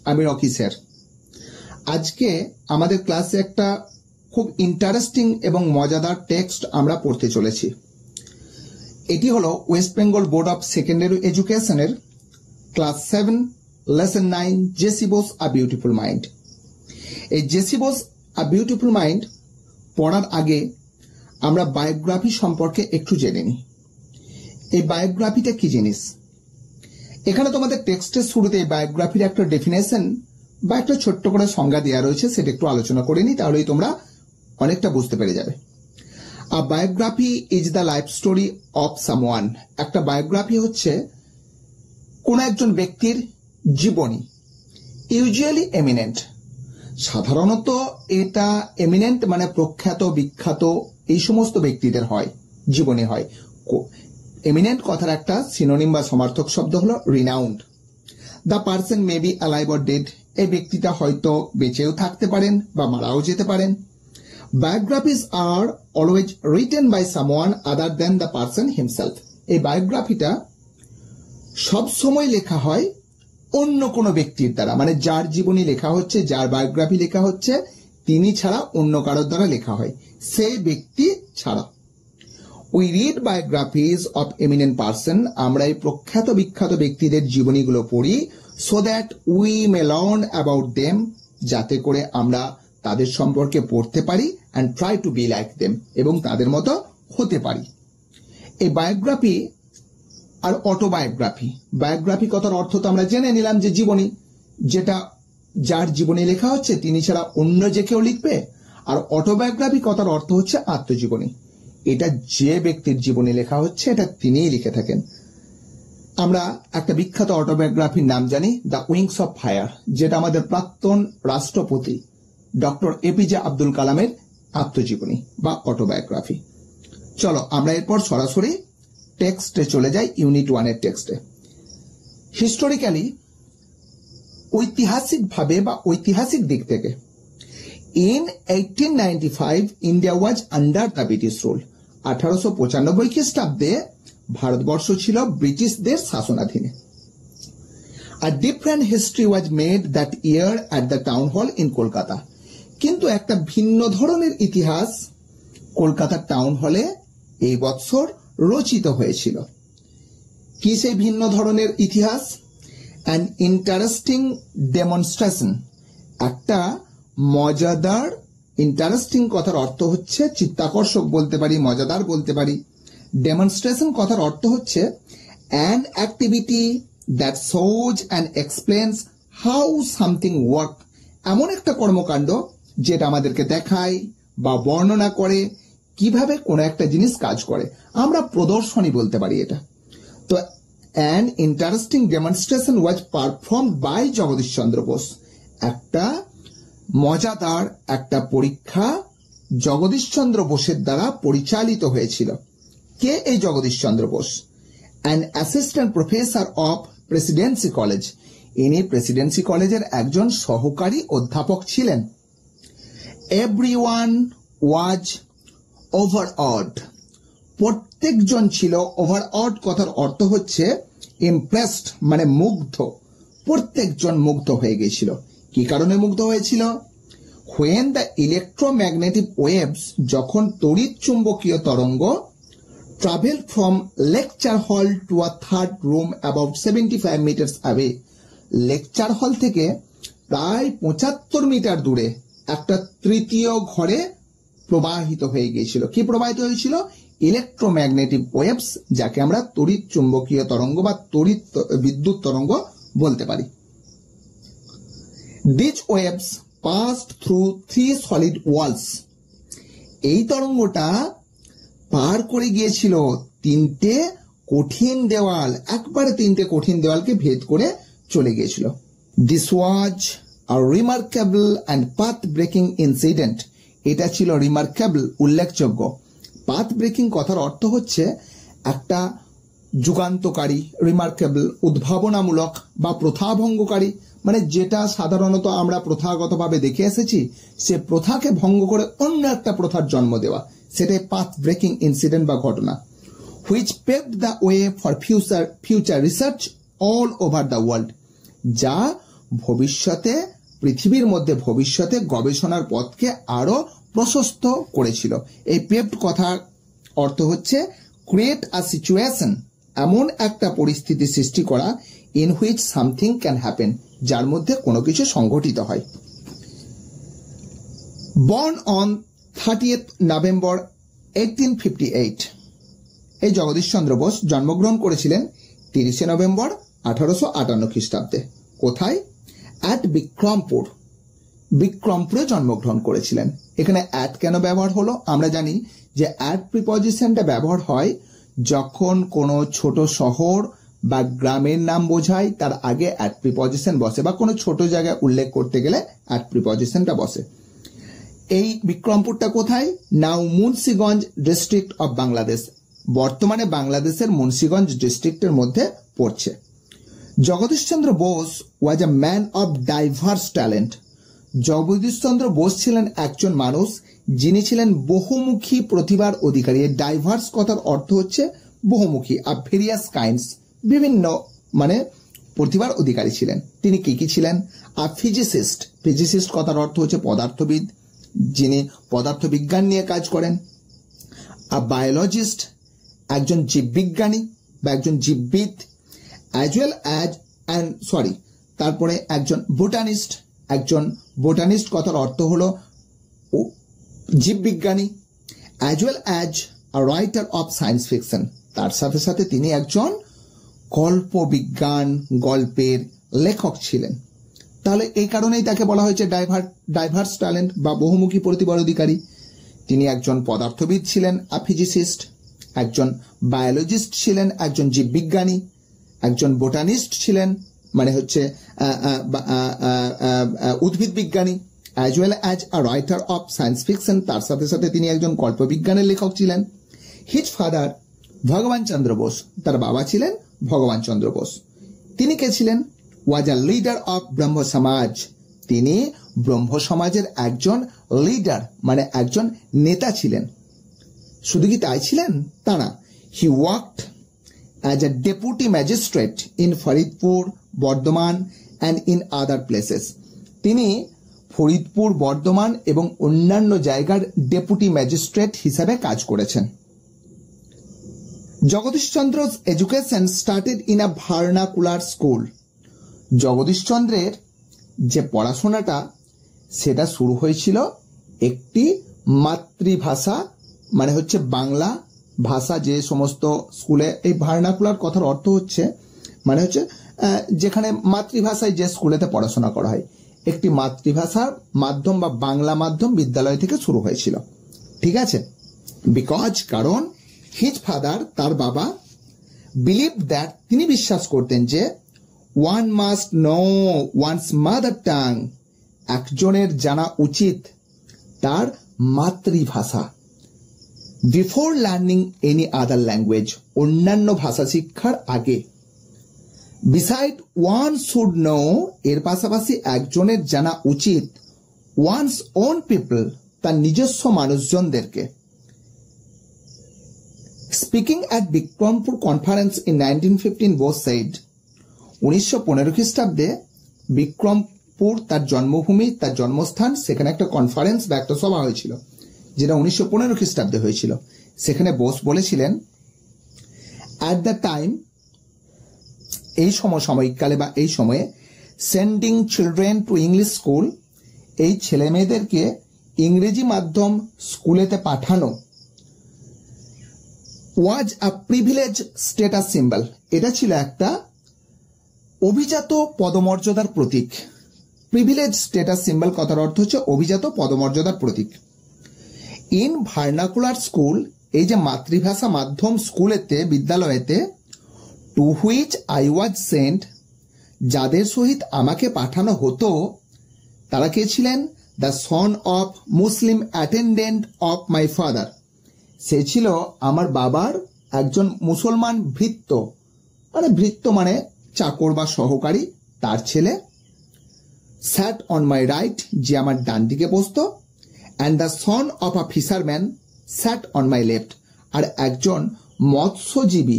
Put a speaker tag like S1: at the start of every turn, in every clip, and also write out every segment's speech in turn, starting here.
S1: আমি Rocky sir. আজকে আমাদের ক্লাসে একটা খুব ইন্টারেস্টিং এবং মজাদার টেক্সট আমরা পড়তে চলেছি। এটি হলো West Bengal board of secondary এডুকেশনের class 7 lesson 9 J C Bose a beautiful mind. এই J C Bose a beautiful mind পড়ার আগে আমরা বায়োগ্রাফি সম্পর্কে একটু জেনে নিই। এই বায়োগ্রাফিটা কি জিনিস? এখানে তোমাদের টেক্সটের শুরুতে এই বায়োগ্রাফির একটা ডেফিনেশন বা একটা ছোট্ট করে সংজ্ঞা দেওয়া রয়েছে, সেটা একটু আলোচনা করে নিই, তাহলেই তোমরা অনেকটা বুঝতে পেরে যাবে। A biography is the life story of someone. একটা বায়োগ্রাফি হচ্ছে কোন একজন ব্যক্তির জীবনী, ইউজুয়ালি এমিনেন্ট। সাধারণত এটা এমিনেন্ট মানে প্রখ্যাত, বিখ্যাত, এই সমস্ত ব্যক্তিদের হয়, জীবনী হয়। এমিনেন্ট কথার একটা সিনোনিম বা সমার্থক শব্দ হলো renowned. The person may be alive or dead. এই ব্যক্তিটা হয়তো বেঁচেও থাকতে পারেন বা মারাও যেতে পারেন। Biographies are always written by someone other than the person himself. এই বায়োগ্রাফিটা সবসময় লেখা হয় অন্য কোনো ব্যক্তির দ্বারা, মানে যার জীবনী লেখা হচ্ছে, যার বায়োগ্রাফি লেখা হচ্ছে, তিনি ছাড়া অন্য কারোর দ্বারা লেখা হয়, সেই ব্যক্তি ছাড়া। We read biographies of eminent person. আমরা এই প্রখ্যাত বিখ্যাত ব্যক্তিদের জীবনীগুলো পড়ি, so that we may learn about them, যাতে করে আমরা তাদের সম্পর্কে পড়তে পারি, and try to be like them, এবং তাদের মতো হতে পারি। এই বায়োগ্রাফি আর অটোবায়োগ্রাফি, বায়োগ্রাফি কথার অর্থ তো আমরা জেনে নিলাম যে জীবনী, যেটা যার জীবনী লেখা হচ্ছে তিনি ছাড়া অন্য যে কেউ লিখবে। আর অটোবায়োগ্রাফি কথার অর্থ হচ্ছে আত্মজীবনী, এটা যে ব্যক্তির জীবনী লেখা হচ্ছে এটা তিনিই লিখে থাকেন। আমরা একটা বিখ্যাত অটোবায়োগ্রাফির নাম জানি, দ্য উইংস অফ ফায়ার, যেটা আমাদের প্রাক্তন রাষ্ট্রপতি ডক্টর এপিজে আব্দুল কালামের আত্মজীবনী বা অটোবায়োগ্রাফি। চলো আমরা এরপর সরাসরি টেক্সটে চলে যাই, ইউনিট 1 এর টেক্সটে। হিস্টোরিক্যালি, ঐতিহাসিকভাবে বা ঐতিহাসিক দিক থেকে, in 1895 India was under the British rule. 1895 খ্রিস্টাব্দে ভারতবর্ষ ছিল ব্রিটিশদের শাসনাধীনে। A different history was made that year at the town hall in Kolkata. কিন্তু একটা ভিন্ন ধরনের ইতিহাস কলকাতার টাউন হলে এই বছর রচিত হয়েছিল। কি সেই ভিন্ন ধরনের ইতিহাস? অ্যান ইন্টারেস্টিং ডেমনস্ট্রেশন, একটা মজাদার, ইন্টারেস্টিং কথার অর্থ হচ্ছে চিত্তাকর্ষক বলতে পারি, মজাদার বলতে পারি। ডেমনস্ট্রেশন কথার অর্থ হচ্ছে an activity that shows and explains how something work, এমন একটা কর্মকাণ্ড যেটা আমাদেরকে দেখায় বা বর্ণনা করে কিভাবে কোনো একটা জিনিস কাজ করে। আমরা প্রদর্শনী বলতে পারি এটা। তো an interesting demonstration was performed by Jagadish Chandra Bose. একটা মজাদার একটা পরীক্ষা জগদীশ চন্দ্র বোসের দ্বারা পরিচালিত হয়েছিল। কে এই Jagadish Chandra Bose? An assistant professor of Presidency college. ইনি প্রেসিডেন্সি কলেজের একজন সহকারী অধ্যাপক ছিলেন। এভরিওয়ান ওয়াজ ওভারঅড, প্রত্যেকজন ছিল। ওভারঅড কথার অর্থ হচ্ছে ইমপ্রেসড, মানে মুগ্ধ। প্রত্যেকজন মুগ্ধ হয়ে গেছিল। কি কারণে মুগ্ধ হয়েছিল? হোয়েন দ্য ইলেকট্রোম্যাগনেটিক ওয়েভস, যখন তড়িৎ চুম্বকীয় তরঙ্গ travel from lecture hall to a third room about 75 meters away. Lecture hall থেকে প্রায় 75 মিটার দূরে একটা তৃতীয় ঘরে প্রবাহিত হয়ে গিয়েছিল। কি প্রবাহিত হয়েছিল? ইলেকট্রোম্যাগনেটিক ওয়েভস, যাকে আমরা তড়িৎ চুম্বকীয় তরঙ্গ বা তড়িৎ বিদ্যুৎ তরঙ্গ বলতে পারি। This waves passed through 3 solid walls. এই তরঙ্গটা পার করে গিয়েছিল 3টে কঠিন দেওয়াল, একবারে 3টে কঠিন দেওয়ালকে ভেদ করে চলে গিয়েছিল। This was a remarkable and path breaking incident. এটা ছিল রিমার্কেবল, উল্লেখযোগ্য। পাথ ব্রেকিং কথার অর্থ হচ্ছে একটা যুগান্তকারী, রিমার্কেবল উদ্ভাবনামূলক বা প্রথাভঙ্গকারী, মানে যেটা সাধারণত আমরা প্রথাগতভাবে দেখে এসেছি, সে প্রথাকে ভঙ্গ করে অন্য একটা প্রথার জন্ম দেওয়া, সেটাই পাথ ব্রেকিং ইনসিডেন্ট বা ঘটনা। Which paved the way for future research all over the world, যা ভবিষ্যতে পৃথিবীর মধ্যে ভবিষ্যতে গবেষণার পথকে আরো প্রশস্ত করেছিল। এই পেভড কথার অর্থ হচ্ছে ক্রিয়েট আ সিচুয়েশন, এমন একটা পরিস্থিতি সৃষ্টি করা, in which something can happen, যার মধ্যে কোনো কিছু সংঘটিত হয়। বর্ন অন 30th November 1858, এই জগদীশচন্দ্র বোস জন্মগ্রহণ করেছিলেন 30শে নভেম্বর 1858 খ্রিস্টাব্দে। কোথায়? অ্যাট বিক্রমপুর, বিক্রমপুরে জন্মগ্রহণ করেছিলেন। এখানে অ্যাট কেন ব্যবহার হলো? আমরা জানি যে অ্যাট প্রিপজিশনটা ব্যবহার হয় যখন কোনো ছোট শহর বা গ্রামের নাম বোঝায়, তার আগে অ্যাট প্রিপজিশন বসে, বা কোনো ছোট জায়গায় উল্লেখ করতে গেলে অ্যাট প্রিপজিশনটা বসে। এই বিক্রমপুরটা কোথায়? Now Munshiganj district of Bangladesh, বর্তমানে বাংলাদেশের মুন্সিগঞ্জ ডিস্ট্রিক্টের মধ্যে পড়ছে। Jagadish Chandra Bose was a man of diverse talent. Jagadish Chandra Bose ছিলেন একজন মানুষ যিনি ছিলেন বহুমুখী প্রতিভার অধিকারী। এই ডাইভার্স কথার অর্থ হচ্ছে বহুমুখী, অফ ভেরিয়াস কাইন্ডস, বিভিন্ন মানে প্রতিভার অধিকারী ছিলেন। তিনি কি ছিলেন? আ ফিজিসিস্ট, ফিজিসিস্ট কথার অর্থ হচ্ছে পদার্থবিদ, যিনি পদার্থবিজ্ঞান নিয়ে কাজ করেন। আ বায়োলজিস্ট, একজন জীববিজ্ঞানী বা একজন জীববিদ, অ্যাজ ওয়েল অ্যাজ তারপরে একজন বোটানিস্ট, একজন বোটানিস্ট কথার অর্থ হলো জীববিজ্ঞানী, as well as a writer of science fiction, তার সাথে সাথে তিনি একজন গল্পবিজ্ঞান গল্পের লেখক ছিলেন। তাহলে এই কারণেই তাকে বলা হয়েছে ডাইভার্স ট্যালেন্ট বা বহুমুখী প্রতিভার অধিকারী। তিনি একজন পদার্থবিদ ছিলেন, আ ফিজিসিস্ট, একজন বায়োলজিস্ট ছিলেন, একজন জীববিজ্ঞানী, একজন বোটানিস্ট ছিলেন মানে হচ্ছে উদ্ভিদ বিজ্ঞানী, as well as a writer of science fiction, তার সাথে সাথে তিনি একজন কল্পবিজ্ঞানের লেখক ছিলেন। হিজ ফাদার ভগবান চন্দ্র বোস, তার বাবা ছিলেন ভগবান চন্দ্র বোস। তিনি কে ছিলেন? ওয়াজ আ লিডার অফ ব্রহ্ম সমাজ, তিনি ব্রহ্ম সমাজের একজন লিডার মানে একজন নেতা ছিলেন। শুধু কি তাই ছিলেন? তা না, হি worked as a deputy magistrate in Faridpur, Bardhaman and in other places. তিনি ফরিদপুর, বর্ধমান এবং অন্যান্য জায়গার ডেপুটি ম্যাজিস্ট্রেট হিসাবে কাজ করেছেন। জগদীশচন্দ্র's education started in a vernacular school. জগদীশচন্দ্রের যে পড়াশোনাটা সেটা শুরু হয়েছিল একটি মাতৃভাষা মানে হচ্ছে বাংলা ভাষা যে সমস্ত স্কুলে, এই ভার্নাকুলার কথার অর্থ হচ্ছে মানে হচ্ছে যেখানে মাতৃভাষায় যে স্কুলেতে পড়াশোনা করা হয়, একটি মাতৃভাষার মাধ্যম বা বাংলা মাধ্যম বিদ্যালয় থেকে শুরু হয়েছিল। ঠিক আছে? বিকজ কারণ হিজ ফাদার, তার বাবা, বিলিভ দ্যাট, তিনি বিশ্বাস করতেন যে one must know one's mother tongue, একজনের জানা উচিত তার মাতৃভাষা, before learning any other language, অন্যান্য ভাষা শিক্ষার আগে। বিসাইড ওয়ান শুড নো, এর পাশাপাশি একজনের জানা উচিত ওয়ান্স ওন পিপল, তার নিজস্ব মানুষজনদেরকে। Speaking at Bikrampur conference in 1915, Bose said, 1915 খ্রিস্টাব্দে বিক্রমপুর তার জন্মভূমি, তার জন্মস্থান, সেখানে একটা কনফারেন্স বা একটা সভা হয়েছিল যেটা 1915 খ্রিস্টাব্দে হয়েছিল। সেখানে বোস বলেছিলেন, অ্যাট দ্য টাইম, এই সময়কালে বা এই সময়ে, sending children to English school, এই ছেলে মেয়েদেরকে ইংরেজি মাধ্যম স্কুলেতে পাঠানো, ওয়াজ আ প্রিভিলেজ স্টেটাস সিম্বল, এটা ছিল একটা অভিজাত পদমর্যাদার প্রতীক। প্রিভিলেজ স্টেটাস সিম্বল কথার অর্থ হচ্ছে অভিজাত পদমর্যাদার প্রতীক। ইন ভার্নাকুলার স্কুল, এই যে মাতৃভাষা মাধ্যম স্কুলেতে, বিদ্যালয়েতে, to which I was sent, যাদের সহিত আমাকে পাঠানো হতো, তারা কে ছিলেন? The son of Muslim attendant of my father, সে ছিল আমার বাবার একজন মুসলমান ভৃত্য, মানে ভৃত্য মানে চাকর বা সহকারী, তার ছেলে। স্যাট অন মাই রাইট, যে আমার ডান দিকে বসতো। And the son of a fisherman sat on my left, আর একজন মৎস্যজীবী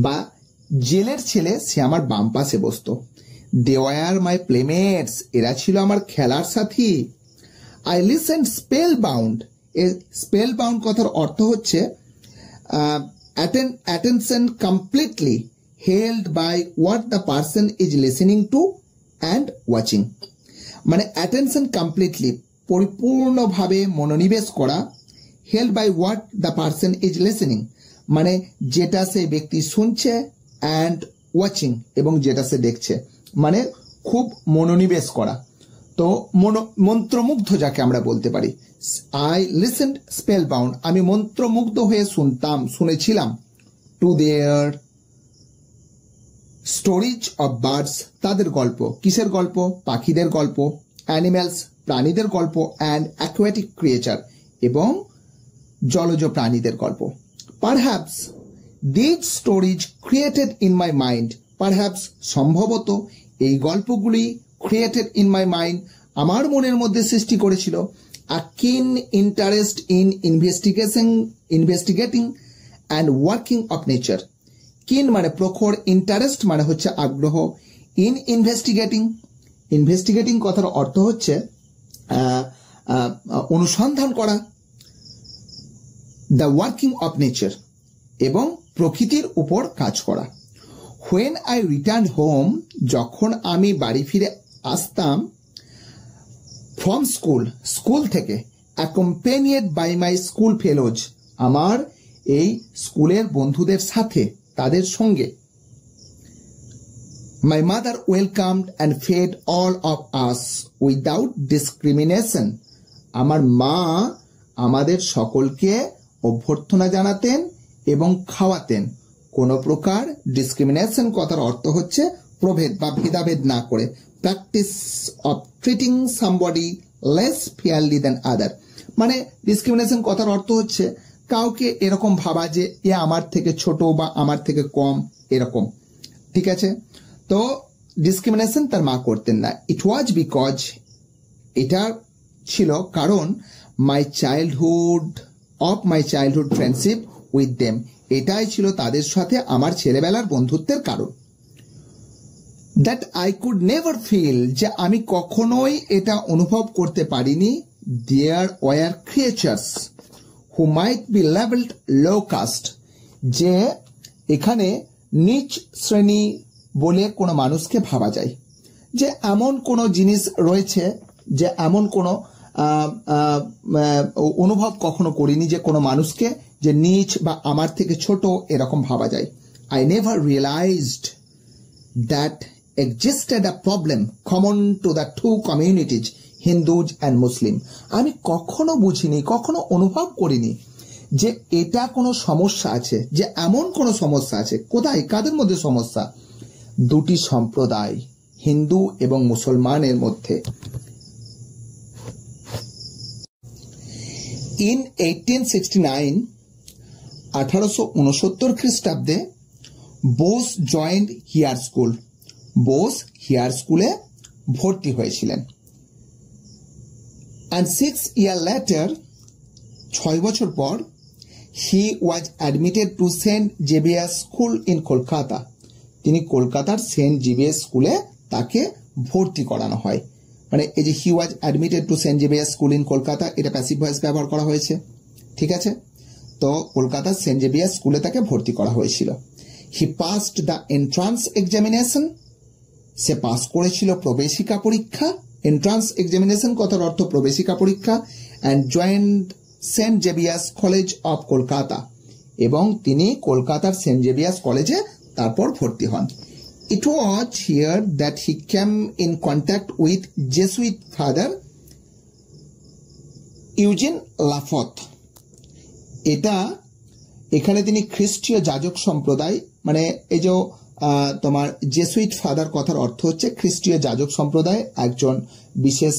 S1: বা জেলের ছেলে, সে আমার বাম পাশে বসতো। দে ওয়ার মাই প্লেমেটস, এরা ছিল আমার খেলার সাথী। I listened spell bound, spell bound কথার অর্থ হচ্ছে attention completely held by what the person is listening to and watching, মানে attention completely পরিপূর্ণভাবে মনোনিবেশ করা, held by what the person is listening, মানে যেটা সে ব্যক্তি শুনছে, and watching এবং যেটা সে দেখছে, মানে খুব মনোনিবেশ করা। তো মন্ত্রমুগ্ধ যাকে আমরা বলতে পারি। আই লিসেন্ড স্পেল বাউন্ড, আমি মন্ত্রমুগ্ধ হয়ে শুনেছিলাম। To their stories of birds, তাদের গল্প, কিসের গল্প? পাখিদের গল্প। অ্যানিম্যালস, প্রাণীদের গল্প। অ্যান্ড অ্যাকুয়াটিক ক্রিয়েচার, এবং জলজ প্রাণীদের গল্প। Perhaps these stories created in my mind, perhaps সম্ভবত এই গল্পগুলি ক্রিয়েটেড ইন মাই মাইন্ড আমার মনের মধ্যে সৃষ্টি করেছিল a keen interest in investigating and working of nature. Keen মানে প্রখর, ইন্টারেস্ট মানে হচ্ছে আগ্রহ, ইন ইনভেস্টিগেটিং কথার অর্থ হচ্ছে অনুসন্ধান করা, দ্য ওয়ার্কিং অফ নেচার এবং প্রকৃতির উপর কাজ করা। When I returned home, যখন আমি বাড়ি ফিরে আসতাম, from স্কুল থেকে, accompanied by my school fellows, আমার এই স্কুলের বন্ধুদের সাথে, তাদের সঙ্গে। My mother welcomed and fed all of us without discrimination, আমার মা আমাদের সকলকে অভ্যর্থনা জানাতেন এবং খাওয়াতেন কোন প্রকার ডিসক্রিমিনেশন কথার অর্থ হচ্ছে প্রভেদ বা ভেদাভেদ না করে। Practice of treating somebody less fairly than other, মানে ডিসক্রিমিনেশন কথার অর্থ হচ্ছে কাউকে এরকম ভাবা যে এ আমার থেকে ছোট বা আমার থেকে কম, এরকম। ঠিক আছে, তো ডিসক্রিমিনেশন তার মা করতেন না। ইট ওয়াজ বিকজ, এটা ছিল কারণ my childhood friendship with them, এটাই ছিল তাদের সাথে আমার ছেলেবেলার বন্ধুত্বের কারণ। That I could never feel, যে আমি কখনোই এটা অনুভব করতে পারিনি। There were creatures who might be levelled low caste, যে এখানে নিচ শ্রেণী বলে কোনো মানুষকে ভাবা যায়, যে এমন কোনো জিনিস রয়েছে, যে এমন কোনো অনুভব কখনো করিনি যে কোনো মানুষকে যে নিচ বা আমার থেকে ছোট এরকম ভাবা যায়। I never realized that existed a problem common to the two communities, Hindus and Muslim. আমি কখনো বুঝিনি, কখনো অনুভব করিনি যে এটা কোনো সমস্যা আছে, যে এমন কোনো সমস্যা আছে। কোথায়, কাদের মধ্যে সমস্যা? দুটি সম্প্রদায়, হিন্দু এবং মুসলমানের মধ্যে। ইন 1869, 1869 খ্রিস্টাব্দে, Bose joint here school, Bose here স্কুলে ভর্তি হয়েছিলেন। and 6 years later, 6 বছর পর, he was admitted to St. Xavier School in Kolkata, তিনি কলকাতার সেন্ট জেভিয়ার স্কুলে তাকে ভর্তি করানো হয়। মানে এই যে he was admitted to St. Xavier School in Kolkata, এটা প্যাসিভ ভয়েস ব্যবহার করা হয়েছে। ঠিক আছে, তো কলকাতার সেন্ট জেভিয়ার স্কুলে তাকে ভর্তি করা হয়েছিল। he passed the entrance examination, সে পাস করেছিল প্রবেশিকা পরীক্ষা। এন্ট্রান্স এক্সামিনেশন কথার অর্থ প্রবেশিকা পরীক্ষা। And joined St Xavier's college of Kolkata, এবং তিনি কলকাতার সেন্ট জেভিয়ার্স কলেজে তারপর ভর্তি হন। It was here that he came in contact with Jesuit father Eugene Lafont, এখানে তিনি খ্রিস্টীয় যাজক সম্প্রদায়, মানে এই যে তোমার জেসুইট ফাদার কথার অর্থ হচ্ছে খ্রিস্টীয় যাজক সম্প্রদায়, একজন বিশেষ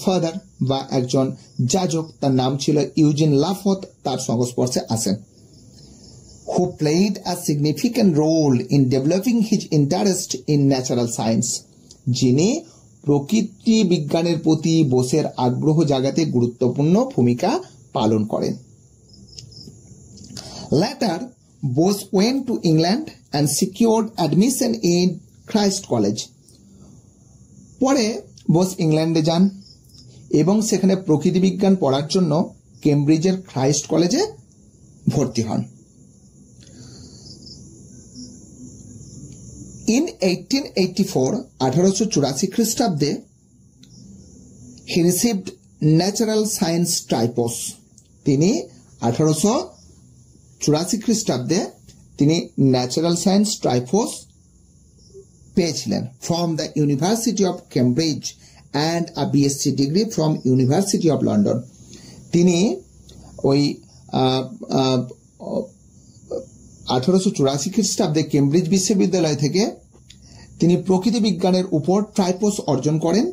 S1: ফাদার বা একজন যাজক, তার নাম ছিল ইউজিন লাফত, তার সংস্পর্শে আসেন। who played a significant role in developing his interest in natural science, যিনি প্রকৃতি বিজ্ঞানের প্রতি বোসের আগ্রহ জাগাতে গুরুত্বপূর্ণ ভূমিকা পালন করেন। Later, Bose went to England and secured admission in Christ College. পরে বোস ইংল্যান্ডে যান এবং সেখানে প্রকৃতি বিজ্ঞান পড়ার জন্য কেমব্রিজের ক্রাইস্ট কলেজে ভর্তি হন। In 1884, 1884 খ্রিস্টাব্দে he received natural science typos. তিনি 1884 খ্রিস্টাব্দে তিনি ন্যাচারাল সায়েন্স ট্রাইপোস পেয়েছিলেন from the University of Cambridge and a BSc degree from University of London. তিনি ওই 1884 খ্রিস্টাব্দে কেমব্রিজ বিশ্ববিদ্যালয় থেকে তিনি প্রকৃতি বিজ্ঞানের উপর ট্রাইপোস অর্জন করেন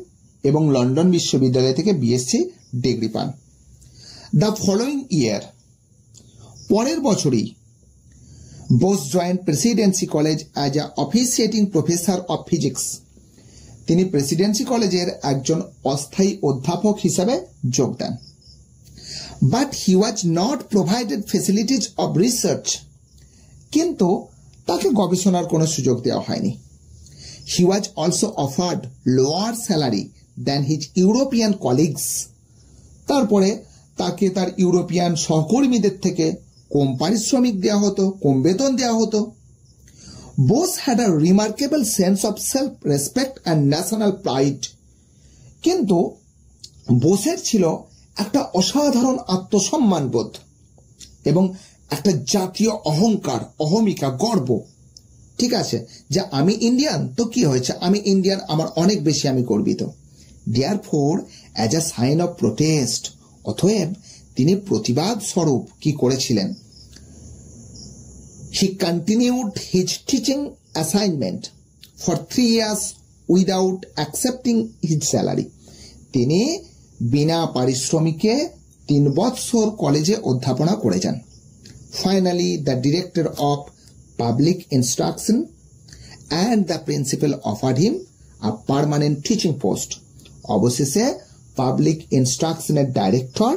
S1: এবং লন্ডন বিশ্ববিদ্যালয় থেকে বিএসসি ডিগ্রি পান। দ্য ফলোইং ইয়ার, পরের বছরই Bose join Presidency college as a officiating professor of physics. তিনি প্রেসিডেন্সি কলেজের একজন অস্থায়ী অধ্যাপক হিসাবে যোগ দেন। But he was not provided facilities of research, কিন্তু তাকে গবেষণার কোনো সুযোগ দেওয়া হয়নি। He was also offered lower salary than his European colleagues. তারপরে তাকে তার ইউরোপিয়ান সহকর্মীদের থেকে কম পারিশ্রমিক দেওয়া হতো, কম বেতন দেওয়া হতো। Bose had a remarkable sense of self respect and national pride. কিন্তু বোসের ছিল একটা অসাধারণ আত্মসম্মান বোধ এবং একটা জাতীয় অহংকার, অহমিকা, গর্ব। ঠিক আছে, যে আমি ইন্ডিয়ান তো কি হয়েছে, আমি ইন্ডিয়ান, আমার অনেক বেশি আমি গর্বিত। Therefore as a sign of protest, অতএব তিনি প্রতিবাদ স্বরূপ কি করেছিলেন, he continued his teaching assignment for 3 years without accepting his salary. তিনি বিনা পারিশ্রমিকে 3 বৎসর কলেজে অধ্যাপনা করে যান। Finally, the director of public instruction and the principal offered him a permanent teaching post. অবশেষে পাবলিক ইনস্ট্রাকশনের ডাইরেক্টর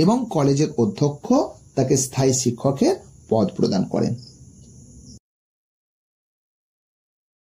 S1: এবং কলেজের অধ্যক্ষ তাকে স্থায়ী শিক্ষকের পদ প্রদান করেন।